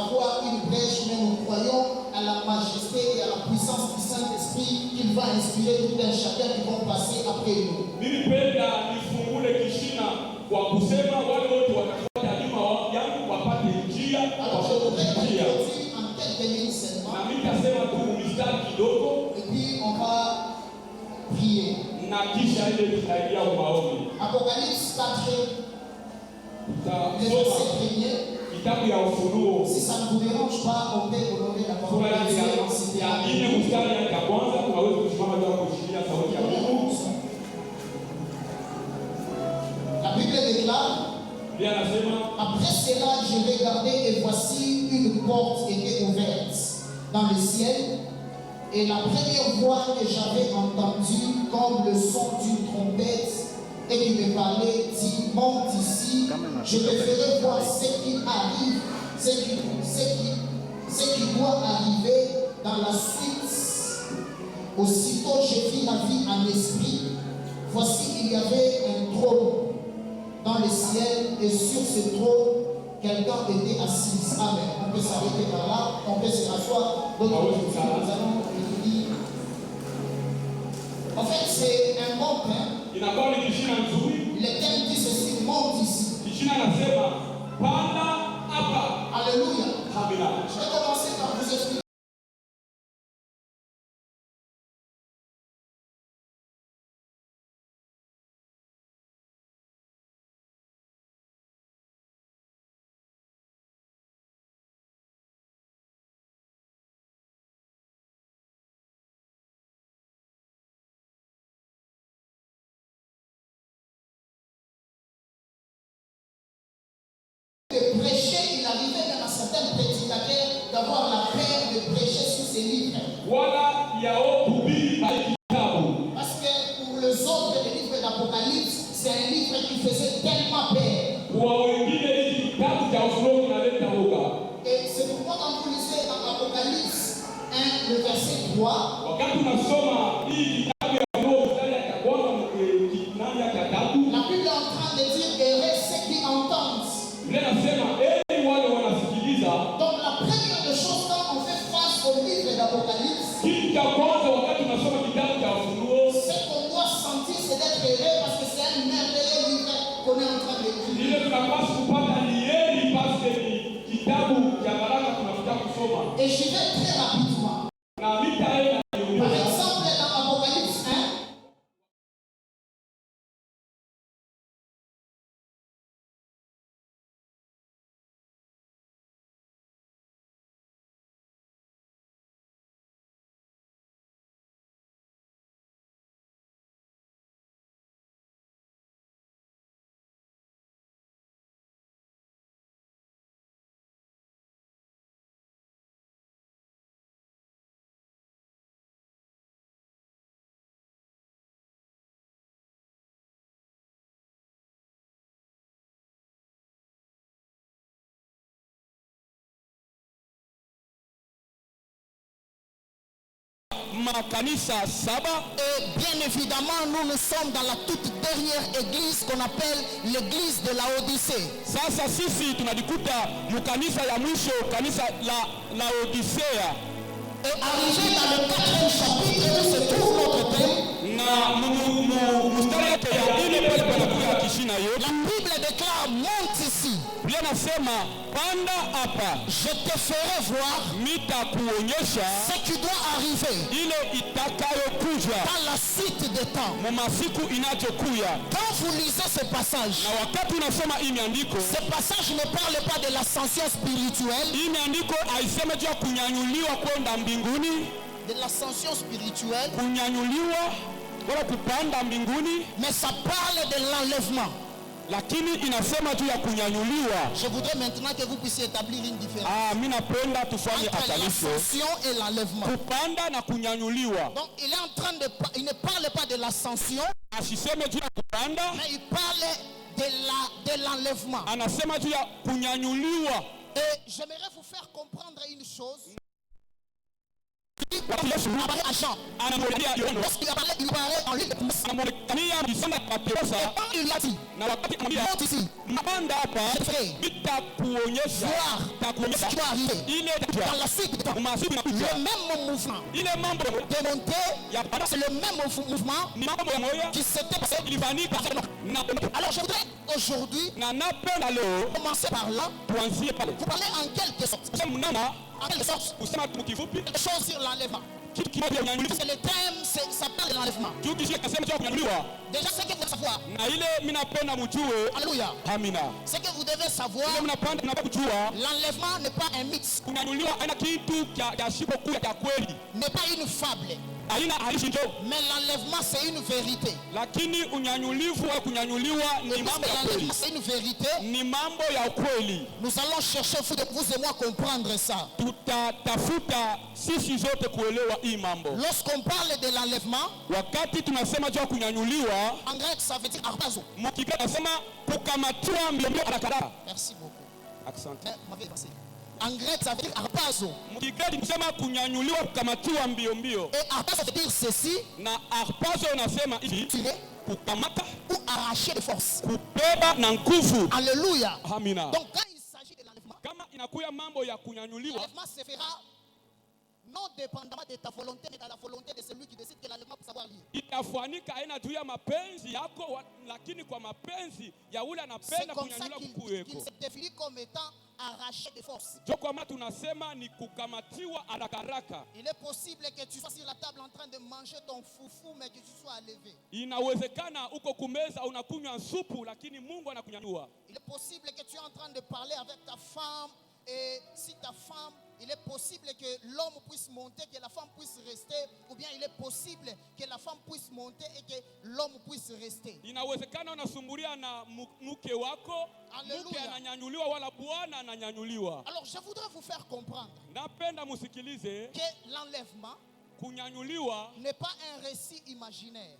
avoir une brèche, mais nous croyons à la majesté et à la puissance du Saint-Esprit qu'il va inspirer tout un chacun qui vont passer après nous. Alors je voudrais dire en quelques minutes seulement, et puis on va prier. Apocalypse 4, les versets premiers. Si ça ne vous dérange pas, on peut honorer la parole de Dieu. La Bible déclare: après cela, je regardai et voici une porte était ouverte dans le ciel. Et la première voix que j'avais entendue comme le son d'une trompette et qui me parlait dit: monte ici, je te ferai voir ce qui arrive, ce qui doit arriver dans la suite. Aussitôt je vis la vie en esprit. Voici, il y avait un trône dans le ciel, et sur ce trône, quelqu'un était assis. Amen. On peut s'arrêter par là, on peut se rasseoir. Nous allons lire. En fait, c'est un bon pain. Le thème dit ceci: monte ici. Alléluia. Je vais commencer par vous expliquer. De prêcher, il arrivait même à certains prédicateurs d'avoir la peur de prêcher sur ces livres. Parce que pour les autres, le livre d'Apocalypse, c'est un livre qui faisait tellement peur. Et c'est pourquoi quand vous lisez dans Apocalypse 1, le verset 3, la Bible est en train de dire: heureux ceux qui entendent. Donc la première des choses, quand on fait face au livre d'Apocalypse, ce qu'on doit sentir, c'est d'être heureux parce que c'est un merveilleux livre qu'on est en train d'écrire. Et j'y vais très rapidement. Par exemple, dans Apocalypse 1, et bien évidemment, nous sommes dans la toute dernière église qu'on appelle l'église de la Odyssée. Sasa sisi tunajikuta mukanisa ya mwisho, kanisa la Odisea. Et arrivé dans le 4e chapitre où se trouve notre thème, la Bible déclare: monte ici. Je te ferai voir ce qui doit arriver dans la suite des temps. Quand vous lisez ce passage, ce passage ne parle pas de l'ascension spirituelle, de l'ascension spirituelle, mais ça parle de l'enlèvement. Je voudrais maintenant que vous puissiez établir une différence entre l'ascension et l'enlèvement. Donc il est en train de, il ne parle pas de l'ascension, mais il parle de l'enlèvement. Et j'aimerais vous faire comprendre une chose. Jésus apparaît à Jean. Lorsqu'il apparaît, il parlait en ligne. Et quand il l'a dit, monte ici. Frère, voir ce qui va arriver. Dans la suite du temps, le même mouvement de monter, c'est le même mouvement qui s'était passé. Alors je voudrais aujourd'hui commencer par là. Vous parlez en quelque sorte. En quelque sorte, quelque chose sur l'enlèvement. Parce que le thème s'appelle l'enlèvement. Déjà, ce que vous devez savoir. Alléluia. Ce que vous devez savoir, l'enlèvement n'est pas un mythe. N'est pas une fable. Mais l'enlèvement c'est une vérité. C'est une vérité. Nous allons chercher vous et moi comprendre ça. Lorsqu'on parle de l'enlèvement, en grec ça veut dire arpazo. Merci beaucoup. Accent. En grec, ça veut dire arpazo. Et arpazo veut dire ceci. Tirer ou arracher de force. Alléluia. Donc quand il s'agit de l'enlèvement, l'enlèvement se fera non dépendamment de ta volonté, mais dans la volonté de celui qui décide que l'enlèvement peut savoir lire. C'est comme ça qu'il se définit comme étant arraché de force. Il est possible que tu sois sur la table en train de manger ton foufou, mais que tu sois levé. Il est possible que tu es en train de parler avec ta femme. Et si ta femme, il est possible que l'homme puisse monter, que la femme puisse rester, ou bien il est possible que la femme puisse monter et que l'homme puisse rester. Alors je voudrais vous faire comprendre que l'enlèvement n'est pas un récit imaginaire,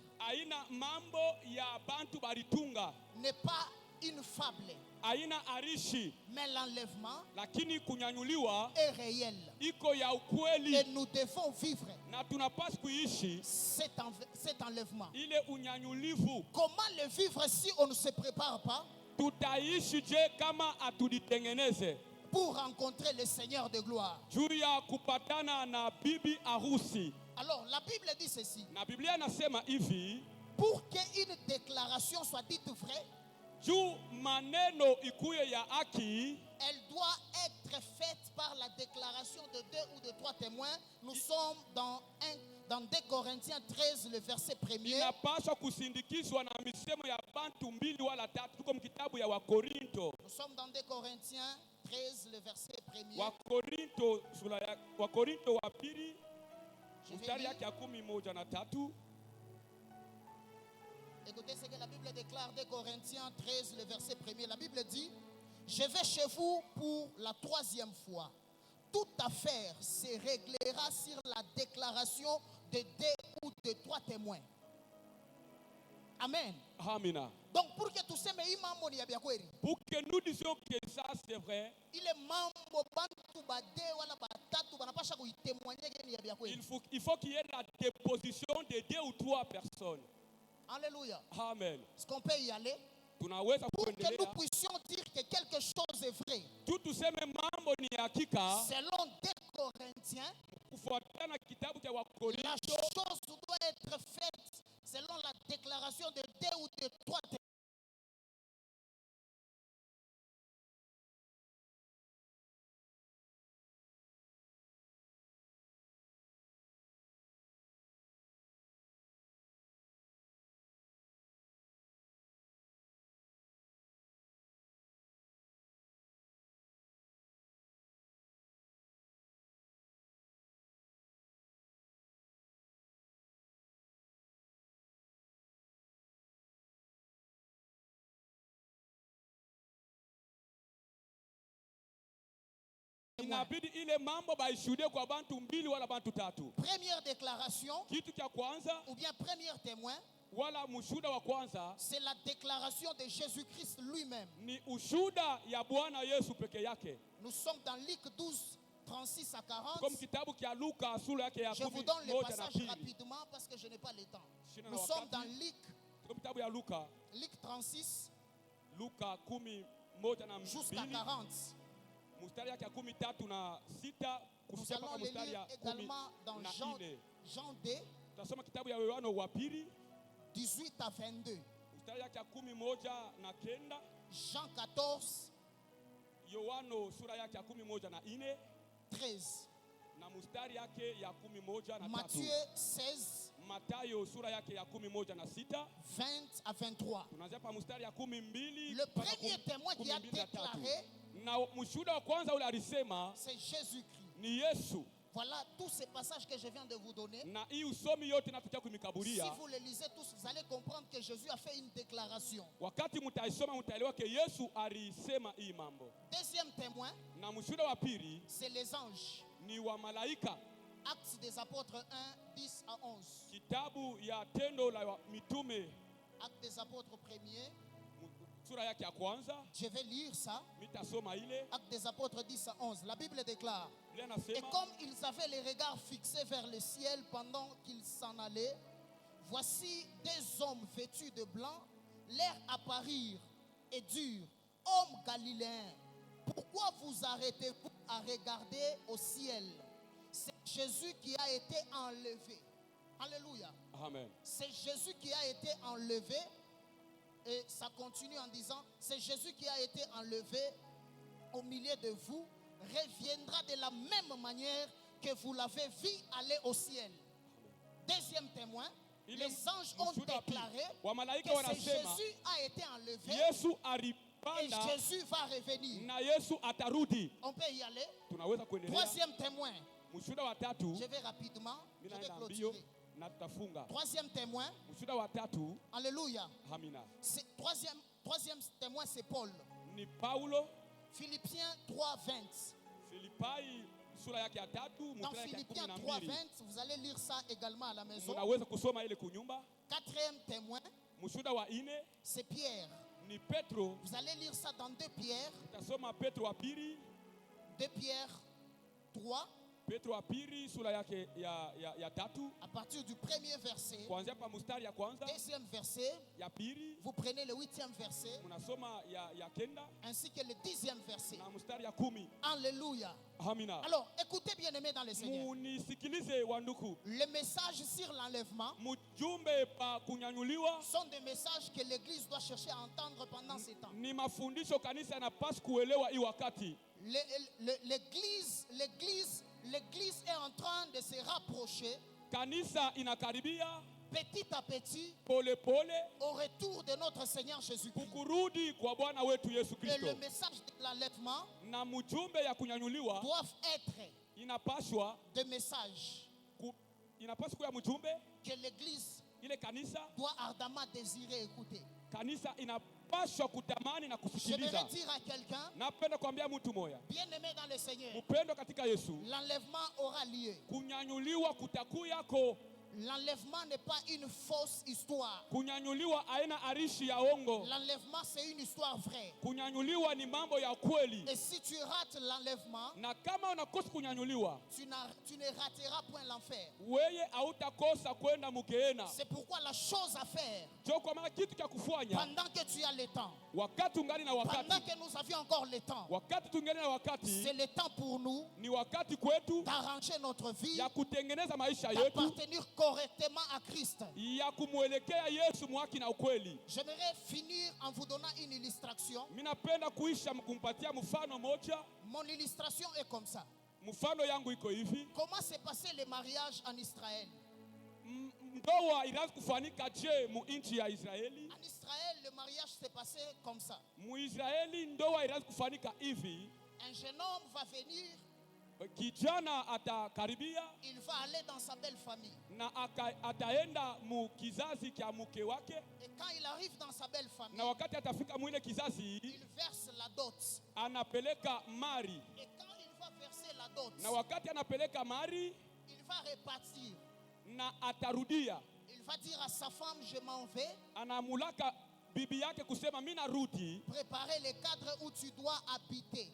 n'est pas une fable. Mais l'enlèvement est réel. Et nous devons vivre cet enlèvement. Comment le vivre si on ne se prépare pas pour rencontrer le Seigneur de gloire? Alors la Bible dit ceci. Pour qu'une déclaration soit dite vraie, elle doit être faite par la déclaration de 2 ou de 3 témoins. Nous sommes dans 2 Corinthiens 13, le verset 1er. Nous sommes dans 2 Corinthiens 13, le verset 1er. Écoutez ce que la Bible déclare, 2 Corinthiens 13, le verset 1er. La Bible dit: je vais chez vous pour la 3e fois. Toute affaire se réglera sur la déclaration de 2 ou de 3 témoins. Amen. Donc pour que tout ça me pour que nous disions que ça c'est vrai, il faut qu'il y ait la déposition de 2 ou 3 personnes. Alléluia. Amen. Est-ce qu'on peut y aller? Pour que nous puissions dire que quelque chose est vrai. Selon 2 Corinthiens, la chose doit être faite selon la déclaration de 2 ou de 3 témoins. Première déclaration ou bien premier témoin, c'est la déclaration de Jésus-Christ lui-même. Nous sommes dans Luc 12, 36 à 40. Comme kitabu kia Luka sura yake ya 11 na 2. Je vous donne les passages rapidement parce que je n'ai pas le temps. Nous sommes dans Luc. Comme kitabu ya Luka. Luc 36. Luka 11 na 2. Jusqu'à 40. Mustari yake ya 13 na 6 nous allons le lire également dans Jean 2. Tutasoma kitabu ya Yohana wa pili 18 à 22. mstari yake ya 11 na 9. Jean 14. Yohana sura yake ya 11 na 4. 13. Na mstari yake ya 11 na 3. Matthieu 16. Matayo sura yake ya 11 na 6. 20 à 23. Tunaanza pa mstari ya 12. Le premier témoin qui a déclaré, na mshuhuda wa kwanza ule alisema, c'est Jésus-Christ. Ni Yesu. Voilà tous ces passages que je viens de vous donner. Na hii usomi yote natukia kumikaburia. Si vous les lisez tous, vous allez comprendre que Jésus a fait une déclaration. Wakati mtaisoma mtaelewa ke Yesu alisema hii mambo. Deuxième témoin, na mshuhuda wa pili, c'est les anges. Ni wa malaika. Actes des apôtres 1, 10 à 11. Kitabu ya tendo la mitume. Actes des apôtres 1er. Sura yake ya kwanza. Je vais lire ça. Mitasoma ile. Actes des apôtres 10 à 11. La Bible déclare. Et comme ils avaient les regards fixés vers le ciel pendant qu'ils s'en allaient, voici des hommes vêtus de blanc, leur apparirent et dirent, hommes galiléens, pourquoi vous arrêtez-vous à regarder au ciel? C'est Jésus qui a été enlevé. Alléluia. Amen. C'est Jésus qui a été enlevé. Et ça continue en disant, c'est Jésus qui a été enlevé au milieu de vous, reviendra de la même manière que vous l'avez vu aller au ciel. Deuxième témoin, les anges ont déclaré que Jésus a été enlevé et Jésus va revenir. On peut y aller. Troisième témoin, je vais rapidement, je vais clôturer. Troisième témoin, alléluia. Troisième témoin, c'est Paul. Ni Paulo. Philippiens 3:20. Dans Philippiens 3:20, vous allez lire ça également à la maison. Quatrième témoin, c'est Pierre. Ni Petro. Vous allez lire ça dans 2 Pierre. 2 Pierre 3. Petro wa pili sura yake ya 3. À partir du premier verset. Kuanzia pa mstari ya kwanza. Deuxième verset. Ya pili. Vous prenez le 8e verset. Munasoma ya 9. Ainsi que le 10e verset. Na mstari ya 10. Alléluia. Amina. Alors, écoutez bien aimés dans le Seigneur. Munisikilize wanduku. Les messages sur l'enlèvement mujumbe pa kunyanyuliwa sont des messages que l'église doit chercher à entendre pendant ces temps. Ni mafundisho kanisa yanapaswa kuelewa hii wakati. L'église est en train de se rapprocher. Kanisa inakaribia petit à petit pole pole au retour de notre Seigneur Jésus-Christ. Kukurudi kwa Bwana wetu Yesu Kristo. Et le message de l'enlèvement na mujumbe ya kunyanyuliwa doivent être inapaswa des messages inapaswa kuwa mujumbe que l'église ile kanisa doit ardemment désirer écouter. Kanisa inapaswa kutamani na kusikiliza. J'aimerais dire à quelqu'un, napenda kuambia mtu moja, bien-aimé dans le Seigneur, mpendo katika Yesu, l'enlèvement aura lieu. Kunyanyuliwa kutakuyako. L'enlèvement n'est pas une fausse histoire. Kunyanyuliwa haina arishi ya ongo. L'enlèvement c'est une histoire vraie. Kunyanyuliwa ni mambo ya kweli. Et si tu rates l'enlèvement, na kama unakosa kunyanyuliwa, tu ne rateras point l'enfer. Weye hautakosa kwenda mukeena. C'est pourquoi la chose à faire, kwa maana kitu cha kufanya, pendant que tu as le temps, wakati ungali na wakati, pendant que nous avions encore le temps, wakati tungali na wakati, c'est le temps pour nous, ni wakati kwetu, d'arranger notre vie, ya kutengeneza maisha yetu, d'appartenir correctement à Christ. Ya kumwelekea Yesu mwaki na ukweli. J'aimerais finir en vous donnant une illustration. Minapenda kuisha kumpatia mfano moja. Mon illustration est comme ça. Mfano yangu iko hivi. Comment s'est passé le mariage en Israël? Ndoa ilianza kufanyika je mu nchi ya Israeli? En Israël, le mariage s'est passé comme ça. Mu Israeli ndoa ilianza kufanyika hivi. Un jeune homme va venir. Kijana atakaribia. Il va aller dans sa belle famille. Na ataenda mu kizazi kia mke wake. Et quand il arrive dans sa belle famille, na wakati atafika mwile kizazi, il verse la dot. Anapeleka mari. Et quand il va verser la dot, na wakati anapeleka mari, il va repartir. Na atarudia. Il va dire à sa femme, je m'en vais. Anamulaka bibi yake kusema mimi narudi. Préparer les cadres où tu dois habiter.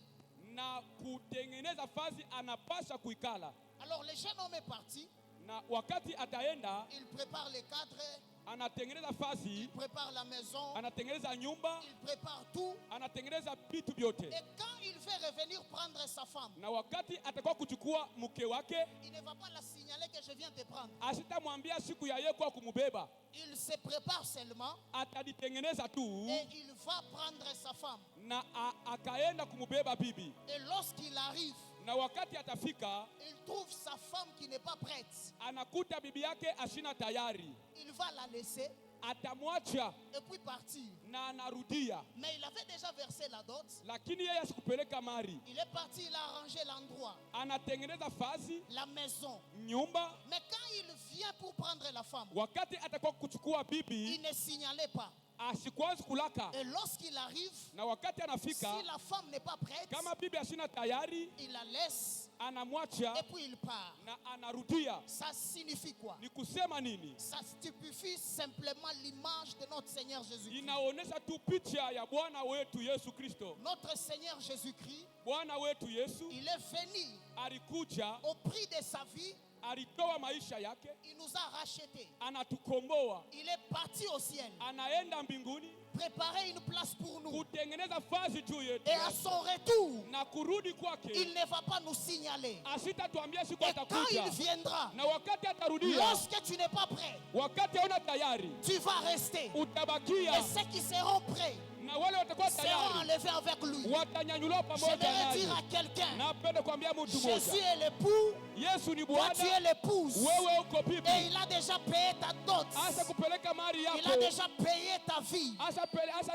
na kutengeneza fazi anapasha kuikala. Alors le jeune homme est parti. Na wakati ataenda, il prépare les cadres, anatengeneza fazi, il prépare la maison, anatengeneza nyumba, il prépare tout. Anatengeneza vitu vyote. Et quand il fait revenir prendre sa femme, na wakati atakuwa kuchukua mke wake, il ne va pas la signaler que je viens te prendre. Asitamwambia siku ya yeye kwa kumubeba. Il se prépare seulement, ataditengeneza tu, et il va prendre sa femme. Na akaenda kumubeba bibi. Et lorsqu'il arrive, na wakati atafika, il trouve sa femme qui n'est pas prête. Anakuta bibi yake ashina tayari. Il va la laisser, atamwacha et puis partir. Na anarudia. Mais il avait déjà versé la dot. Lakini yeye asikupeleka mari. Il est parti, il a arrangé l'endroit, anatengeneza fazi, la maison, nyumba. Mais quand il vient pour prendre la femme, wakati atakuwa kuchukua bibi, il ne signalait pas. Asikwazi kulaka. Et lorsqu'il arrive, na wakati anafika, si la femme n'est pas prête, kama bibi ashina tayari, il la laisse, anamwacha, et puis il part. Na anarudia. Ça signifie quoi? Ni kusema nini? Ça stupéfie simplement l'image de notre Seigneur Jésus-Christ. Inaonesha tu picha ya Bwana wetu Yesu Kristo. Notre Seigneur Jésus-Christ, Bwana wetu Yesu, il est venu alikuja au prix de sa vie. Alitoa maisha yake. Il nous a rachetés. Anatukomboa. Il est parti au ciel. Anaenda mbinguni. Préparer une place pour nous. Kutengeneza fazi juu yetu. Et à son retour, na kurudi kwake, il ne va pas nous signaler. Asitatuambia siku atakuja. Et quand il viendra, na wakati atarudia, lorsque tu n'es pas prêt, wakati hauna tayari, tu vas rester. Utabakia. Et ceux qui seront prêts na wale watakuwa tayari seront enlevés avec lui. Watanyanyuliwa pamoja naye. Je vais dire à quelqu'un, napenda kuambia mtu mmoja, Jésus est l'époux, Yesu ni toi Bwana, tu es l'épouse. wewe uko bibi. Et il a déjà payé ta dot. Asa kupeleka mali yako. Il a déjà payé ta vie.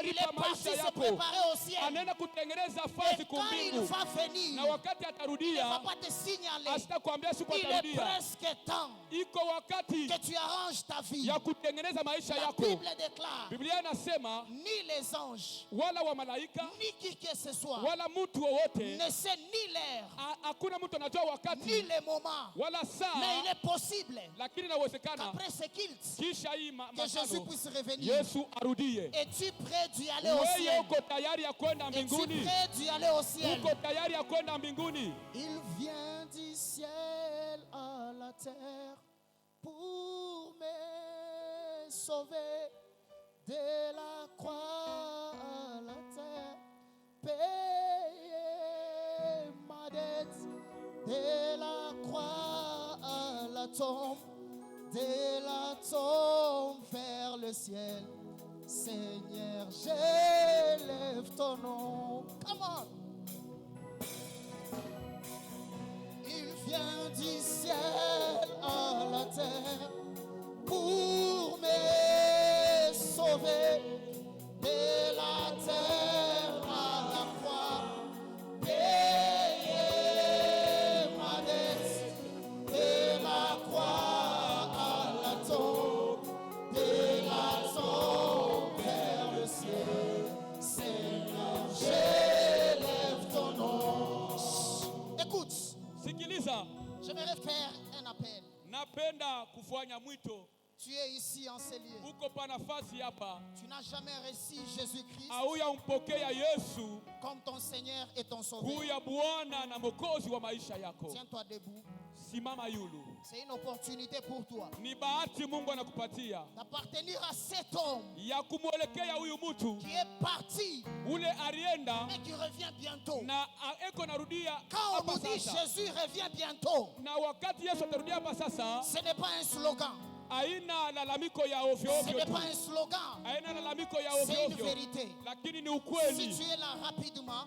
Il est parti se préparer au ciel. Anaenda kutengeneza fazi kumbingu. Et quand il va venir, na wakati atarudia, il ne va pas te signaler. Asitakwambia siku atarudia. Il est presque temps iko wakati que tu arranges ta vie. ya kutengeneza maisha yako. La Bible déclare, Biblia inasema, ni les anges, wala wa malaika, ni qui que ce soit, wala mtu wowote, ne sait ni l'heure, hakuna mtu anajua wakati, ni le moment, wala saa. Mais il est possible, lakini inawezekana, qu'après ce culte, kisha hii que Jésus puisse revenir. Yesu arudie. Es-tu prêt d'y aller au ciel? Wewe uko tayari ya kwenda mbinguni? Es-tu prêt d'y aller au ciel? Uko tayari ya kwenda mbinguni? Il vient du ciel à la terre pour me sauver, de la croix à la terre, payer ma dette, de la croix à la tombe, de la tombe vers le ciel. Seigneur, j'élève ton nom. Come on. Il vient du ciel à la terre pour me sauver, de la terre à la croix, payer ma dette, de la croix à la tombe, de la tombe vers le ciel. Seigneur, j'élève ton nom. Écoute. Sikiliza. J'aimerais faire un appel. Napenda kufanya mwito. Tu es ici en ce lieu. Uko pa nafasi hapa. Tu n'as jamais reçu Jésus-Christ hauyampokea Yesu comme ton Seigneur et ton Sauveur. kuya Bwana na Mwokozi wa maisha yako. Tiens-toi debout. Simama yulu. C'est une opportunité pour toi. Ni bahati Mungu anakupatia d'appartenir à cet homme ya kumwelekea huyu mtu qui est parti ule alienda mais qui revient bientôt. Na eko narudia. Quand on nous dit Jésus revient bientôt, na wakati Yesu atarudia hapa sasa, ce n'est pas un slogan. Haina lalamiko ya ovyo ovyo. Ce n'est pas un slogan. Haina lalamiko ya ovyo ovyo. C'est une vérité. Lakini ni ukweli. Si tu es là rapidement,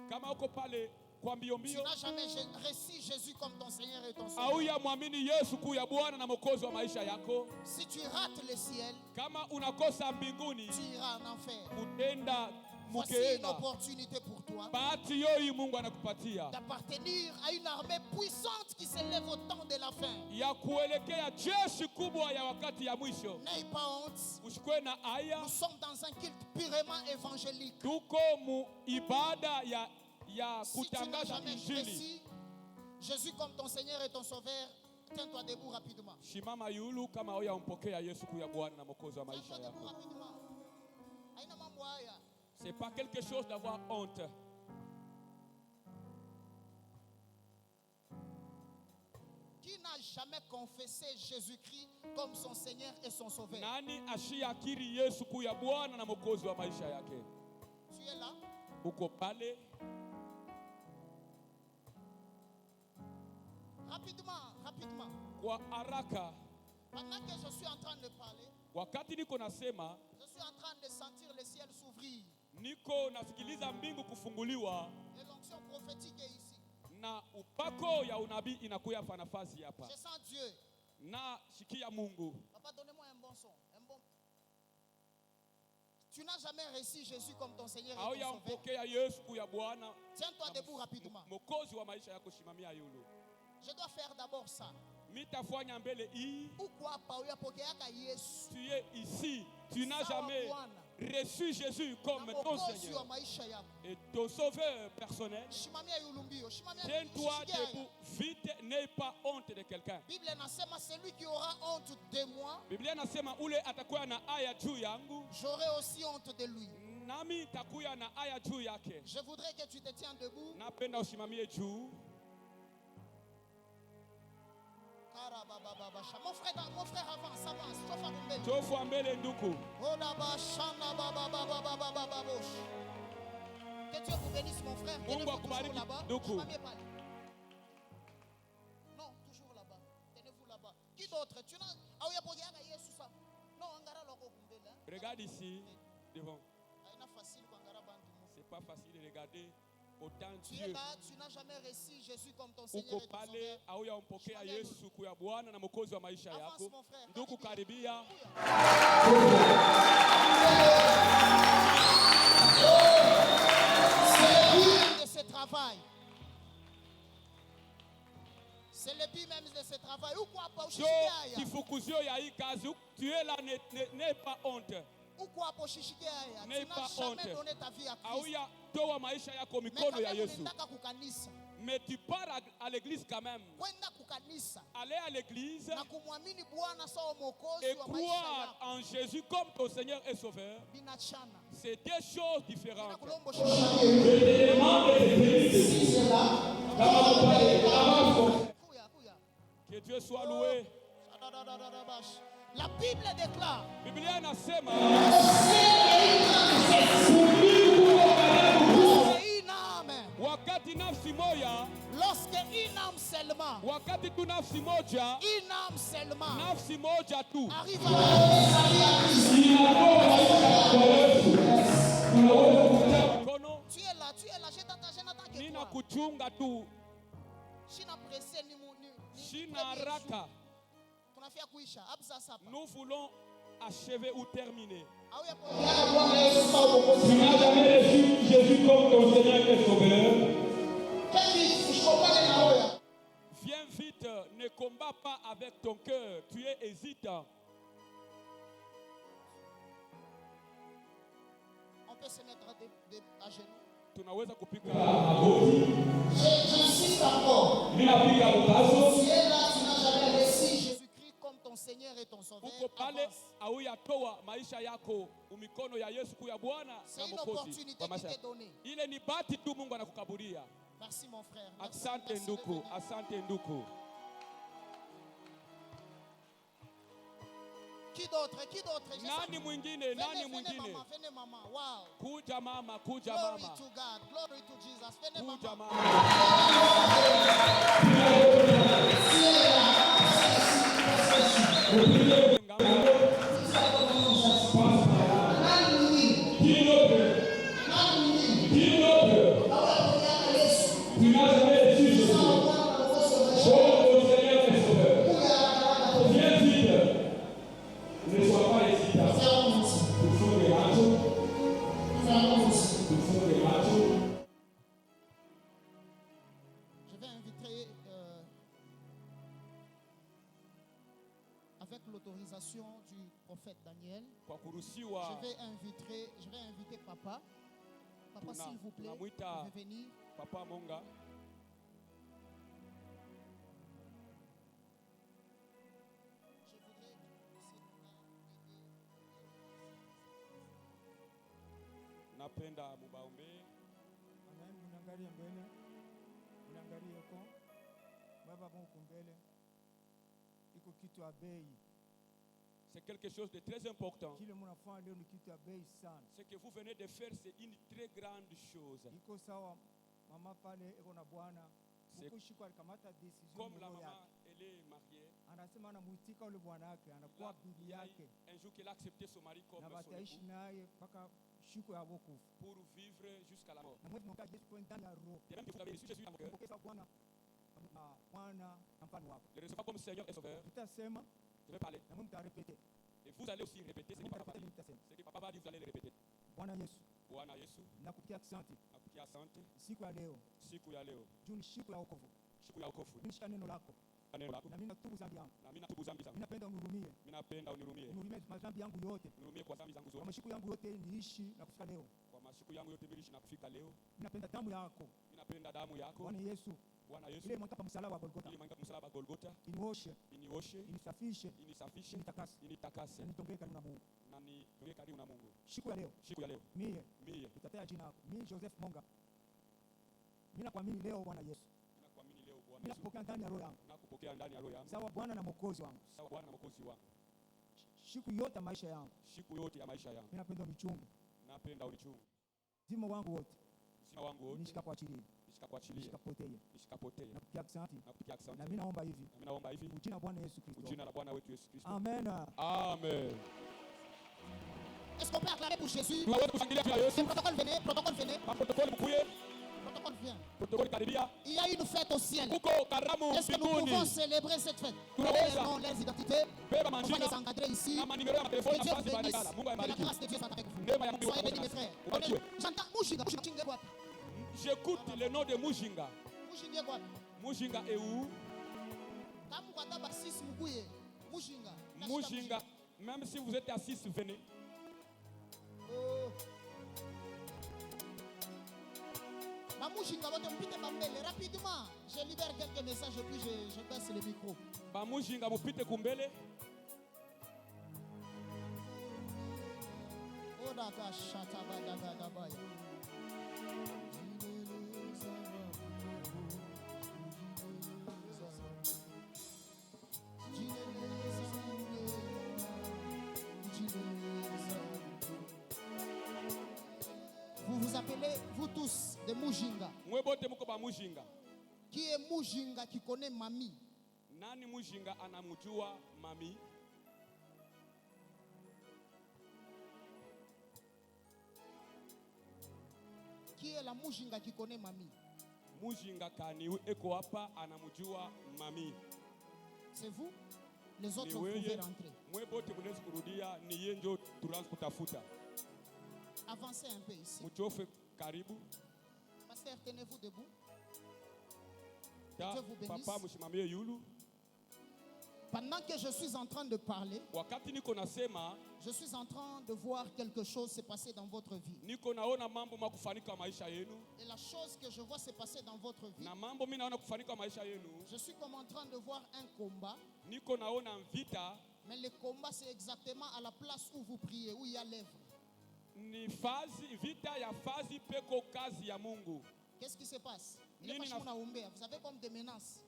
kama uko pale kwa mbio mbio, tu n'as jamais reçu Jésus comme ton Seigneur et ton Sauveur. Hauyamwamini Yesu kuya Bwana na Mwokozi wa maisha yako. Si tu rates le ciel, kama unakosa mbinguni, tu iras en enfer. Utenda voici une opportunité pour toi bahati yoyi Mungu anakupatia d'appartenir à une armée puissante qui s'élève au temps de la fin. Ya kuelekea jeshi kubwa ya wakati ya mwisho. N'aie pas honte. Usikwe na aya. Nous sommes dans un culte purement évangélique. Tuko mu ibada ya kutangaza injili. Si Jésus comme ton Seigneur et ton Sauveur, tiens-toi debout rapidement. Shimama yulu kama huyampokea Yesu kuya Bwana na Mwokozi wa maisha yako. Haina mambo haya. C'est pas quelque chose d'avoir honte. jamais confessé Jésus-Christ comme son Seigneur et son Sauveur? Nani ashiakiri Yesu kuya Bwana na Mwokozi wa maisha yake? Tu es là? Uko pale? Rapidement. Kwa haraka. Pendant que je suis en train de parler, wakati niko nasema, je suis en train de sentir le ciel s'ouvrir. Niko nasikiliza mbingu kufunguliwa. Et l'onction prophétique est ici. Na upako ya unabii inakuya nafasi hapa. Je sens Dieu. Na shikia Mungu. Papa, donnez-moi un bon son. Tu n'as jamais reçu Jésus comme ton Seigneur et ton Sauveur. Tiens-toi debout rapidement. Je dois faire d'abord ça. Pourquoi tu es ici, tu n'as jamais reçu Jésus comme ton Seigneur et ton Sauveur personnel. Tiens-toi debout vite, n'aie pas honte de quelqu'un. Celui qui aura honte de moi, j'aurai aussi honte de lui. Je voudrais que tu te tiennes debout. Mon frère avance. Que Dieu vous bénisse, mon frère. Tenez-vous toujours là-bas. Non, toujours là-bas. Tenez-vous là-bas. Qui d'autre? Regarde ici, devant. C'est pas facile de regarder. Tu es là, tu n'as jamais reçu Jésus comme ton Seigneur et ton Sauveur. Avance, mon frère. C'est le but même de ce travail. Tu es là, n'aie pas honte. Tu n'as jamais donné ta vie à Christ. Mais tu pars à l'église quand même. Aller à l'église et croire en Jésus comme ton Seigneur et Sauveur, c'est deux choses différentes. Que Dieu soit loué. La Bible déclare. Lorsque une âme seulement arrive à tu es là, je n'attends que toi. Nous voulons achever ou terminer. Tu n'as jamais reçu Jésus comme ton Seigneur et Sauveur. Viens vite, ne combats pas avec ton cœur, tu es hésitant. On peut se mettre à genoux. Tunaweza kupika J'insiste encore. Tu es là, tu n'as jamais reçu Jésus-Christ comme ton Seigneur et ton Sauveur. C'est une opportunité qui t'est donnée. Merci mon frère. Asante nduku, asante nduku. Qui d'autre? Nani mwingine? Venez maman. Wow. Kuja mama. Glory to God. Glory to Jesus. Venez maman. Je vais inviter, avec l'autorisation du prophète Daniel, je vais inviter papa. Papa, s'il vous plaît, vous pouvez venir. Papa Monga. Je voudrais napenda mubaombe. Mnaangalia mbele. Mnaangalia kwa baba Mungu mbele. C'est quelque chose de très important. Ce que vous venez de faire, c'est une très grande chose. C'est comme la maman, elle est mariée. Il y a un jour qu'elle a accepté son mari comme son époux pour vivre jusqu'à la mort. Et même que vous avez reçu Jésus dans mon cœur, le recevoir comme Seigneur et Sauveur, je vais parler. Et vous allez aussi répéter ce que papa va dire. Ce que papa va dire, vous allez le répéter. Bwana Yesu, nakupigia asante siku ya leo, siku ya wokovu. Nishika neno lako. Na mimi natubu dhambi yangu. Ninapenda unihurumie. Unihurumie madhambi yangu yote. Kwa masiku yangu yote niishi na kufika leo. Ninapenda damu yako. Bwana Yesu. Ile mwanga msalaba wa Golgotha. Inioshe. Inisafishe. Nitakase. Nitembee karibu na Mungu. Siku ya leo. Mie. Nitatea jina lako. Mimi Joseph Monga. Mimi nakuamini leo Bwana Yesu. Mimi nakupokea ndani ya roho yangu. Sawa Bwana na Mwokozi wangu. Siku yote ya maisha yangu. Mimi napenda unichunge. Zima wangu wote. Nishika kwa chini. Nishikapotee. Na mimi naomba hivi. Kwa jina la Bwana Yesu Kristo. Amen. Est-ce qu'on peut acclamer pour Jésus? Protocole venez. Il y a une fête au ciel. Est-ce que nous pouvons célébrer cette fête? Nous avons les identités. On va les encadrer ici. Que Dieu vous bénisse. Que la grâce de Dieu soit avec vous. Soyez bénis mes frères. J'entends Mujinga. J'écoute le nom de Mujinga. Mujinga est où? Mujinga. Même si vous êtes assis, venez. Rapidement, je libère quelques messages et puis je passe le micro. Mujinga mupite kumbele. Vous vous appelez, vous tous, de Mujinga. Qui est Mujinga qui connaît Mami? Nani Mujinga anamujua Mami? Qui est la Mujinga qui connaît Mami? Mujinga kani eko hapa anamujua Mami. C'est vous? Les autres vous pouvez rentrer. Avancez un peu ici. Pasteur, tenez-vous debout. Dieu vous bénisse. Pendant que je suis en train de parler, je suis en train de voir quelque chose se passer dans votre vie. Et la chose que je vois se passer dans votre vie, je suis comme en train de voir un combat. Mais le combat, c'est exactement à la place où vous priez, où il y a l'œuvre. Qu'est-ce qui se passe? Vous avez comme des menaces.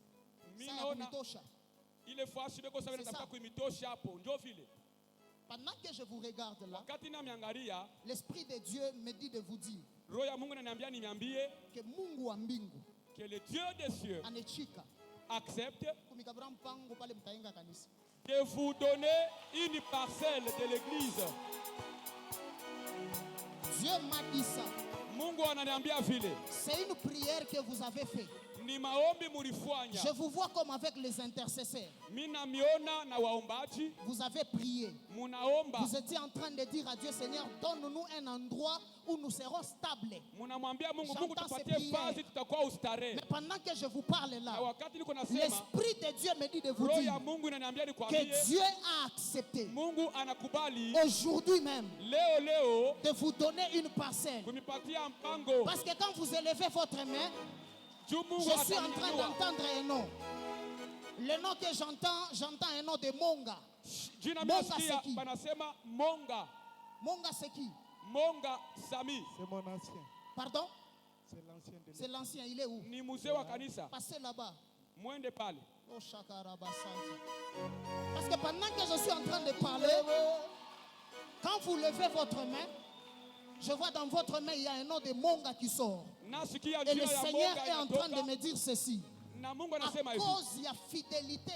Pendant que je vous regarde là, l'Esprit de Dieu me dit de vous dire que Mungu wa mbingu, que le Dieu des cieux accepte de vous donner une parcelle de l'église. Dieu m'a dit ça. C'est une prière que vous avez faite. Je vous vois comme avec les intercesseurs. Vous avez prié. Vous étiez en train de dire à Dieu, Seigneur, donne-nous un endroit où nous serons stables. J'entends ces prières. Mais pendant que je vous parle là, l'Esprit de Dieu me dit de vous dire que Dieu a accepté aujourd'hui même de vous donner une parcelle. Parce que quand vous élevez votre main, je suis en train d'entendre un nom. Le nom que j'entends un nom de Monga. Monga c'est qui? Monga c'est qui? Monga Sami. C'est mon ancien. Pardon? C'est l'ancien de C'est l'ancien, il est où? Ni musée wa kanisa. Passez là-bas. Moins de parler. Parce que pendant que je suis en train de parler, quand vous levez votre main, je vois dans votre main, il y a un nom de Monga qui sort. Et le Seigneur est en train de me dire ceci. À cause de la fidélité,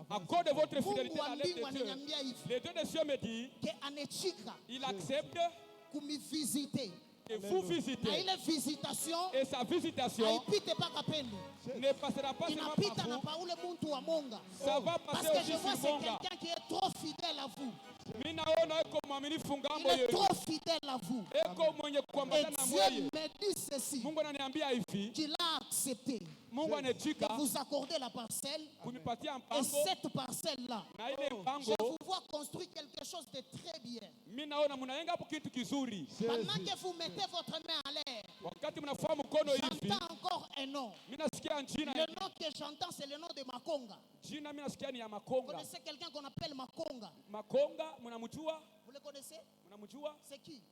à cause de votre fidélité à l'être de Dieu, les deux de Dieu me dit il accepte et vous visitez. Et sa visitation ne passera pas seulement par vous. Ça va passer parce que aussi je vois sur c'est Monga. quelqu'un qui est trop fidèle à vous. Il est trop fidèle à vous. Et Dieu me dit ceci, qu'il a accepté de vous accorder la parcelle. Et cette parcelle-là, je vous vois construire quelque chose de très bien. Pendant que vous mettez votre main à l'air, j'entends encore un nom. Le nom que j'entends, c'est le nom de Makonga. Vous connaissez quelqu'un qu'on appelle Makonga? Vous le connaissez? C'est qui?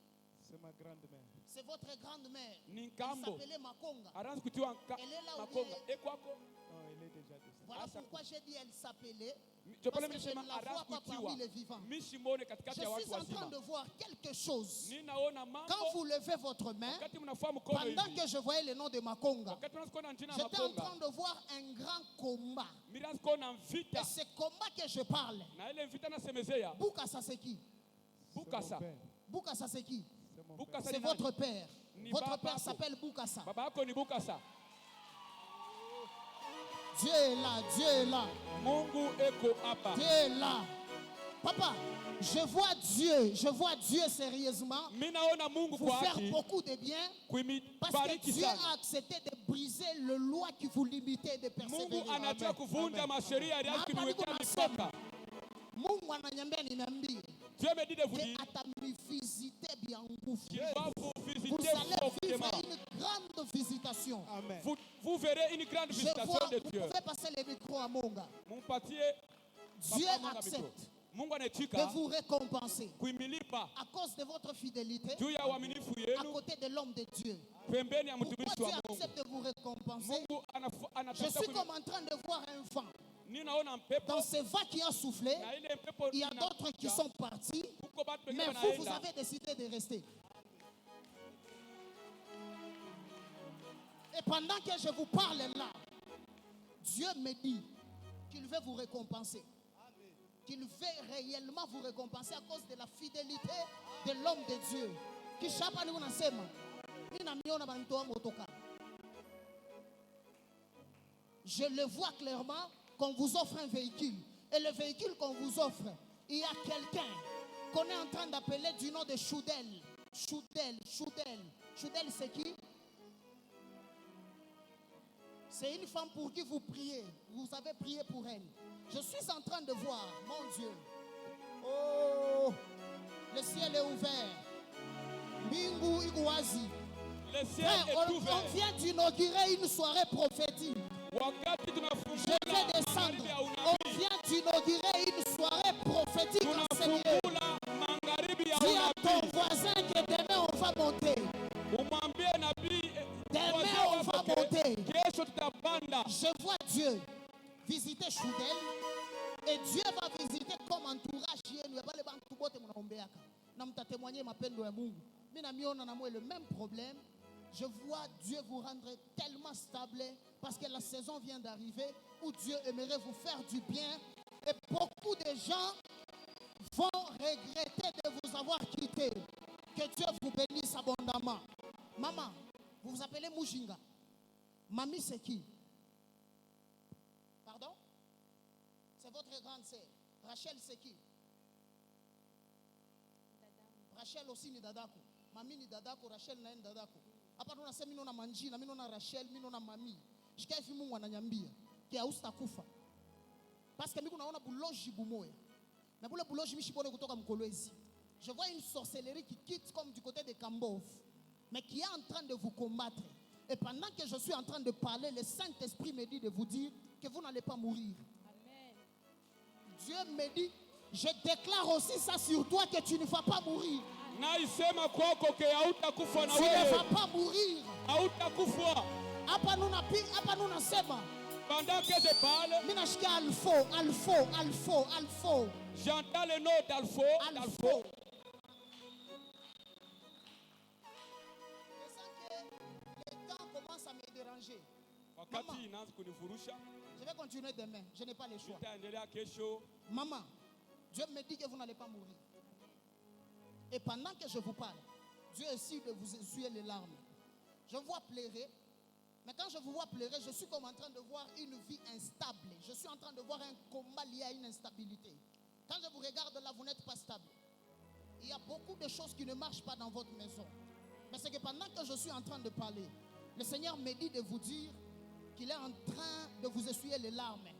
C'est ma grand-mère. C'est votre grand-mère. Elle s'appelait Makonga. Elle est là où non, elle est déjà décédée. Voilà pourquoi j'ai dit elle s'appelait. Parce que je ne la vois pas parmi les vivants. Je suis en train de voir quelque chose. Quand vous levez votre main, pendant que je voyais le nom de Makonga, j'étais en train de voir un grand combat. Et ce combat que je parle, Bukasa c'est qui? Bukasa c'est qui? C'est votre père. Votre père s'appelle Bukasa. Dieu est là, Dieu est là. Dieu est là. Papa, je vois Dieu sérieusement vous faire beaucoup de bien parce que Dieu a accepté de briser le loi qui vous limitait de persévérer. Dieu me dit de vous dire vous allez vivre une grande visitation. Amen. Vous verrez une grande visitation de Dieu. Vous pouvez passer le micro à Monga. Dieu accepte de vous récompenser à cause de votre fidélité à côté de l'homme de Dieu. Pourquoi Dieu accepte de vous récompenser? Je suis comme en train de voir un vent. Dans ce vent qui a soufflé, il y a d'autres qui sont partis, mais vous avez décidé de rester. Et pendant que je vous parle là, Dieu me dit qu'il veut vous récompenser. Qu'il veut réellement vous récompenser à cause de la fidélité de l'homme de Dieu. Je le vois clairement qu'on vous offre un véhicule. Et le véhicule qu'on vous offre, il y a quelqu'un qu'on est en train d'appeler du nom de Choudel. Choudel, c'est qui? C'est une femme pour qui vous priez. Vous avez prié pour elle. Je suis en train de voir, mon Dieu. Oh, le ciel est ouvert. Bingu Iguazi. Le ciel est ouvert. On vient d'inaugurer une soirée prophétique. Je vais descendre. On vient d'inaugurer une soirée prophétique en ce lieu. Dis à ton voisin que demain on va monter. Demain on va monter. Je vois Dieu visiter Choudel et Dieu va visiter comme entourage. Le même problème. Je vois Dieu vous rendre tellement stable parce que la saison vient d'arriver où Dieu aimerait vous faire du bien et beaucoup de gens vont regretter de vous avoir quitté. Que Dieu vous bénisse abondamment. Maman, vous vous appelez Mujinga. Mamie, c'est qui? Pardon? C'est votre grande sœur. Rachel, c'est qui? Rachel aussi ni dadako. Mamie ni dadako, Rachel na dadako. Hapa tunasema mimi na Manjina, mimi na Rachel, mimi na Mami. Shikafi Mungu ananiambia kia ustakufa. Parce que mimi naona buloji bumoya. Na bule buloji mishipone kutoka Mkolwezi. Je vois une sorcellerie qui quitte comme du côté de Kambov, mais qui est en train de vous combattre. Et pendant que je suis en train de parler, le Saint-Esprit me dit de vous dire que vous n'allez pas mourir. Amen. Dieu me dit, je déclare aussi ça sur toi que tu ne vas pas mourir. Tu ne vas pas mourir. Hapa nunasema Pendant que je parle, Alpho. J'entends le nom d'Alpho. Le temps commence à me déranger. Maman, je vais continuer demain. Je n'ai pas le choix. Maman, Dieu me dit que vous n'allez pas mourir. Et pendant que je vous parle, Dieu essaie de vous essuyer les larmes. Je vous vois pleurer. Mais quand je vous vois pleurer, je suis comme en train de voir une vie instable. Je suis en train de voir un combat lié à une instabilité. Quand je vous regarde là, vous n'êtes pas stable. Il y a beaucoup de choses qui ne marchent pas dans votre maison. Mais c'est que pendant que je suis en train de parler, le Seigneur me dit de vous dire qu'il est en train de vous essuyer les larmes.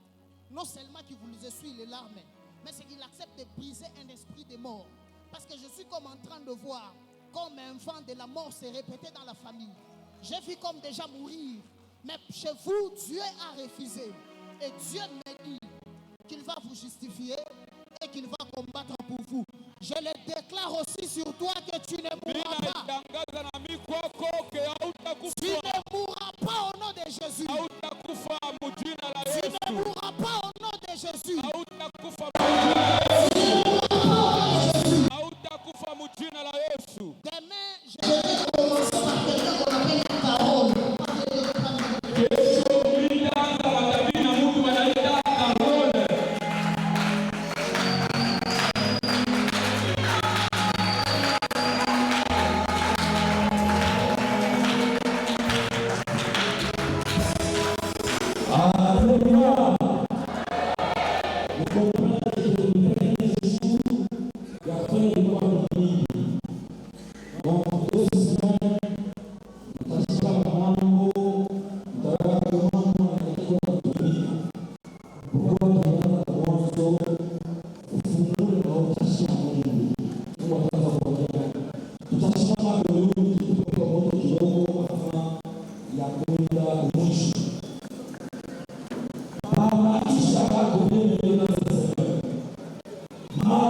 Non seulement qu'il vous essuie les larmes, mais c'est qu'il accepte de briser un esprit de mort. Parce que je suis comme en train de voir comme un vent de la mort se répéter dans la famille. J'ai vu comme déjà mourir. Mais chez vous, Dieu a refusé. Et Dieu me dit qu'il va vous justifier et qu'il va combattre pour vous. Je le déclare aussi sur toi que tu ne mourras pas. Tu ne mourras pas au nom de Jésus. Tu ne mourras pas au nom de Jésus. Demain, je vais commencer par quelqu'un qu'on appelle une parole. Ah,